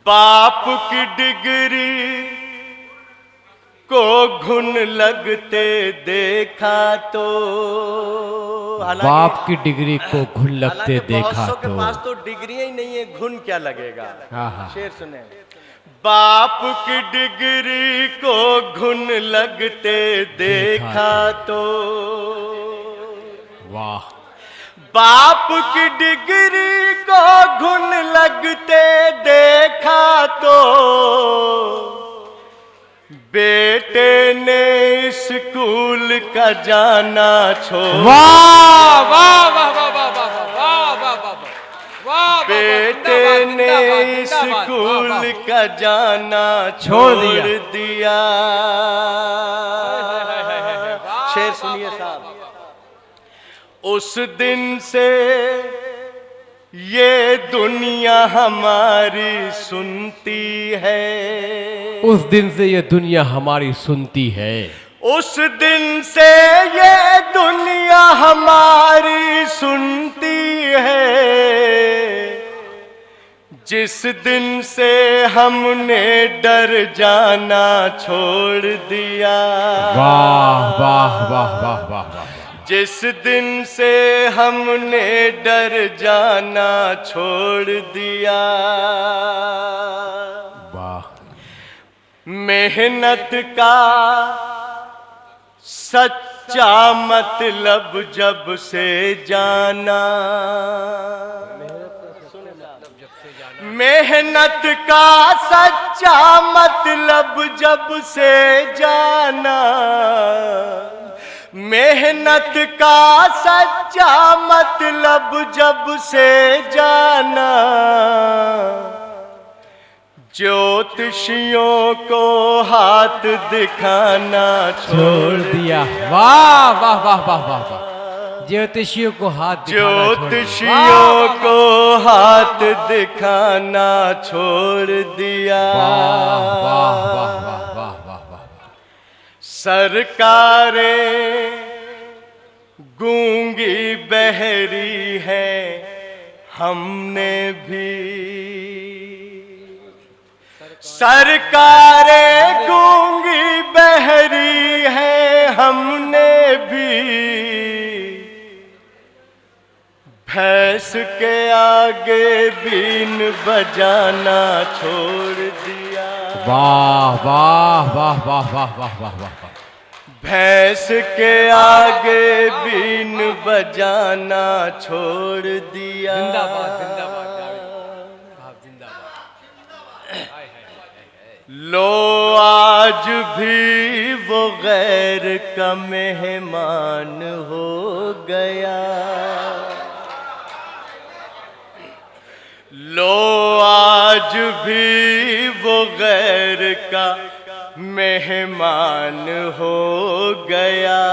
बाप की डिग्री को घुन लगते देखा तो, बाप की डिग्री को घुन लगते देखा बहुतों के तो। पास तो डिग्री ही नहीं है, घुन क्या लगेगा। हाँ हाँ। शेर सुने। बाप की डिग्री को घुन लगते देखा तो, वाह। बाप की डिग्री को घुन लगते देखा तो, बेटे ने स्कूल का जाना छोड़, वाह वाह वाह वाह वाह वाह वाह वाह वाह वाह। बेटे ने स्कूल का जाना छोड़ दिया। शेर सुनिए साहब। उस दिन से ये दुनिया हमारी सुनती है, उस दिन से ये दुनिया हमारी सुनती है, उस दिन से ये दुनिया हमारी सुनती है, जिस दिन से हमने डर जाना छोड़ दिया। वाह वाह वाह वाह वाह वाह। जिस दिन से हमने डर जाना छोड़ दिया। वाह। मेहनत का सच्चा मतलब जब से जाना, मेहनत का सच्चा मतलब जब से जाना, मेहनत का सच्चा मतलब जब से जाना, ज्योतिषियों को हाथ दिखाना छोड़ दिया। वाह वाह वाह वाह वाह वाह। ज्योतिषियों को हाथ ज्योतिषियों को हाथ दिखाना छोड़ दिया। वाह वाह वाह वाह वाह वाह वाह। सरकारें गूंगी बहरी है, हमने भी, सरकारें गूंगी बहरी है, हमने भी, भैंस के आगे बीन बजाना छोड़ दिया। वाह वाह वाह वाह वाह वाह वाह वाह। भैंस के आगे बीन बजाना छोड़ दिया। जिंदाबाद जिंदाबाद जिंदाबाद। लो आज भी वो गैर का मेहमान हो गया, लो आज भी वो गैर का मेहमान हो गया।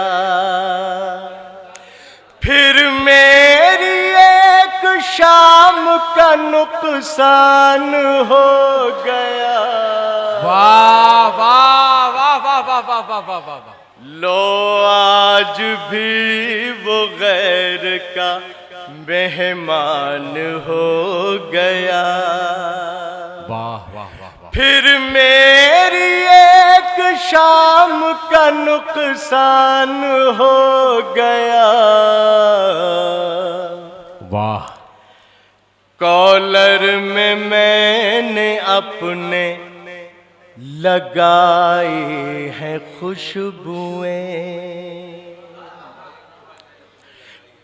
फिर मेरी एक शाम का नुकसान हो गया। वाह वाह वाह वाह वाह वाह वाह वाह वाह। लो आज भी वो गैर का मेहमान हो गया। वाह वाह वाह वाह। फिर मेरी एक शाम का नुकसान हो गया। वाह। कॉलर में मैंने अपने लगाई हैं खुशबुएं,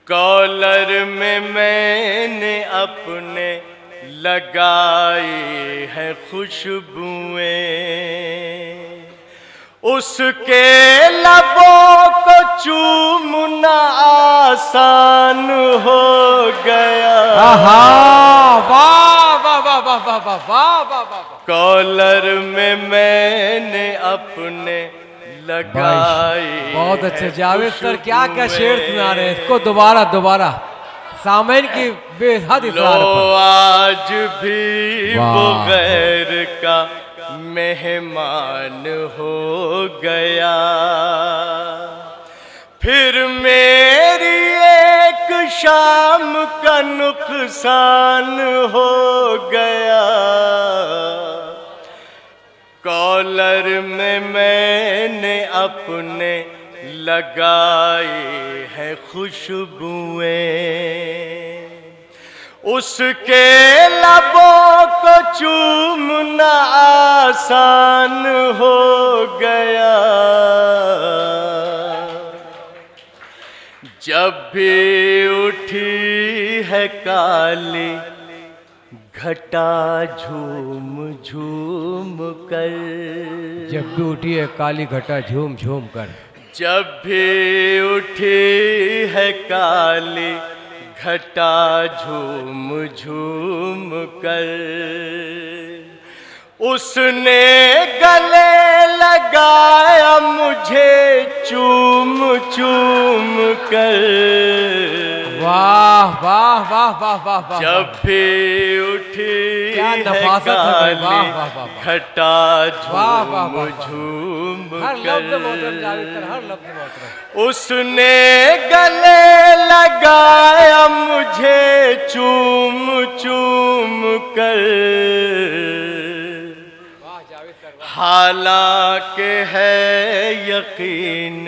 कॉलर में मैंने अपने लगाई हैं खुशबुएं, उसके लबों को चूमना आसान हो गया। वाह वाह वाह वाह वाह वाह वाह वाह वाह। कॉलर में मैंने अपने लगाई। बहुत अच्छे जावेद सर, क्या क्या शेर सुना रहे हैं। इसको दोबारा दोबारा सामईन की बेहद इफ़रार पर। आज भी वो गैर का मेहमान हो गया। फिर मेरी एक शाम का नुकसान हो गया। कॉलर में मैंने अपने लगाई है खुशबुएं, उसके लबों को चूमना आसान हो गया। जब भी उठी है काली घटा झूम झूम कर, जब भी उठी है काली घटा झूम झूम कर, जब भी उठी है काली घटा झूम झूम कर, उसने गले लगाया मुझे चूम चूम कर। वाह वाह वाह वाह वाह वाह। जब भी उठी क्या है नफासत है भाई, काली वाह, वाह, वाह, वाह। घटा वाह, वाह, झूम वाह, वाह। झूम हर कर, लफ्ज़ मोहतरम जावेद सर, हर लफ्ज़ मोहतरम। उसने गले लगाया मुझे चूम चूम कर। वाह जावेद सर, वाह। हालांकि है यकीन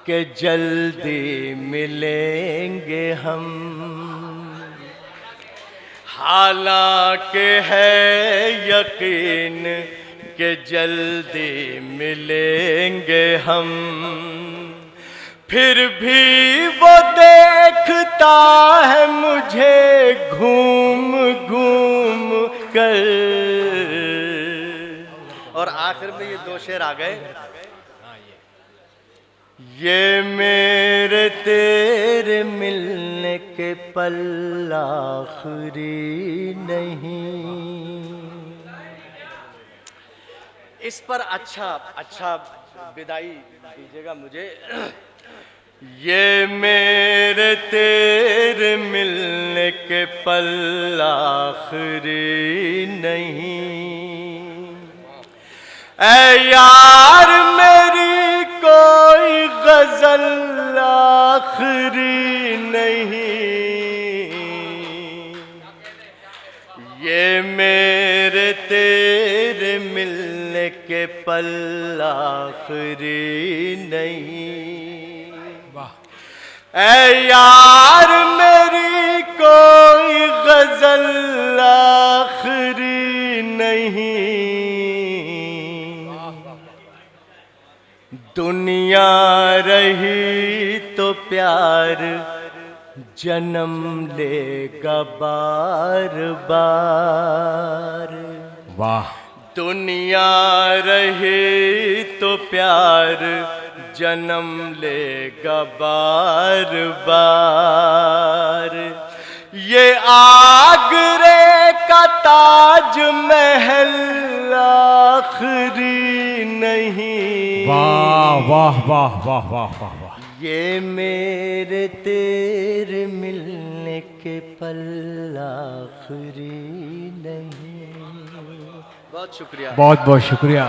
कि जल्दी मिलेंगे हम, हालांकि है यकीन कि जल्दी मिलेंगे हम, फिर भी वो देखता है मुझे घूम घूम कर। और आखिर में ये दो शेर आ गए, ये मेरे तेरे मिलने के पल आखिरी नहीं। इस पर अच्छा विदाई दीजिएगा मुझे। ये मेरे तेरे मिलने के पल आखिरी नहीं, ऐ यार मेरी कोई गजल आखिरी नहीं। ये मेरे तेरे मिलने के पल आखिरी नहीं। वाह। ऐ यार मेरी कोई गजल आखिरी नहीं। दुनिया रही तो प्यार जन्म लेगा बार बार। वाह। दुनिया रही तो प्यार जन्म लेगा बार बार। ये आगरे का ताज महल आखिरी नहीं। वाह वाह वाह वाह वाह वाह वाह। ये मेरे तेरे मिलने के पल आखिरी नहीं। बहुत शुक्रिया। बहुत बहुत शुक्रिया।